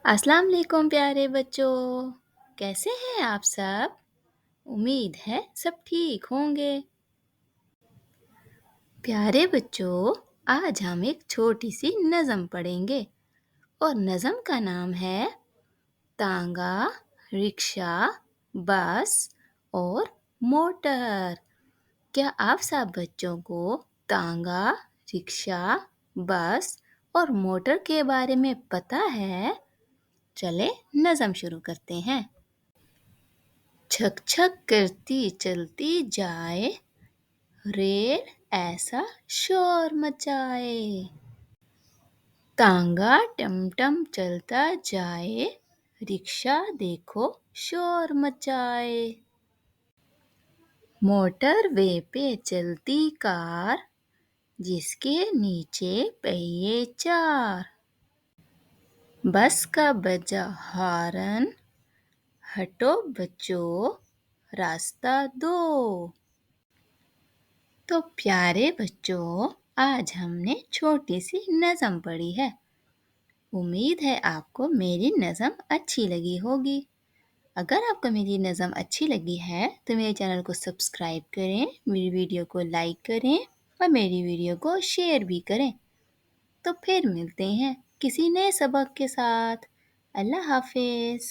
अस्सलाम वालेकुम प्यारे बच्चों, कैसे हैं आप सब? उम्मीद है सब ठीक होंगे। प्यारे बच्चों, आज हम एक छोटी सी नज़म पढ़ेंगे और नज़म का नाम है तांगा, रिक्शा, बस और मोटर। क्या आप सब बच्चों को तांगा, रिक्शा, बस और मोटर के बारे में पता है? चले नज़म शुरू करते हैं। छक छक करती चलती जाए, रेल ऐसा शोर मचाए। तांगा टमटम चलता जाए, रिक्शा देखो शोर मचाए। मोटर वे पे चलती कार, जिसके नीचे पहिए चार। बस का बजा हॉर्न, हटो बच्चों रास्ता दो। तो प्यारे बच्चों, आज हमने छोटी सी नज़म पढ़ी है। उम्मीद है आपको मेरी नज़म अच्छी लगी होगी। अगर आपको मेरी नज़म अच्छी लगी है तो मेरे चैनल को सब्सक्राइब करें, मेरी वीडियो को लाइक करें और मेरी वीडियो को शेयर भी करें। तो फिर मिलते हैं किसी नए सबक के साथ। अल्लाह हाफिज़।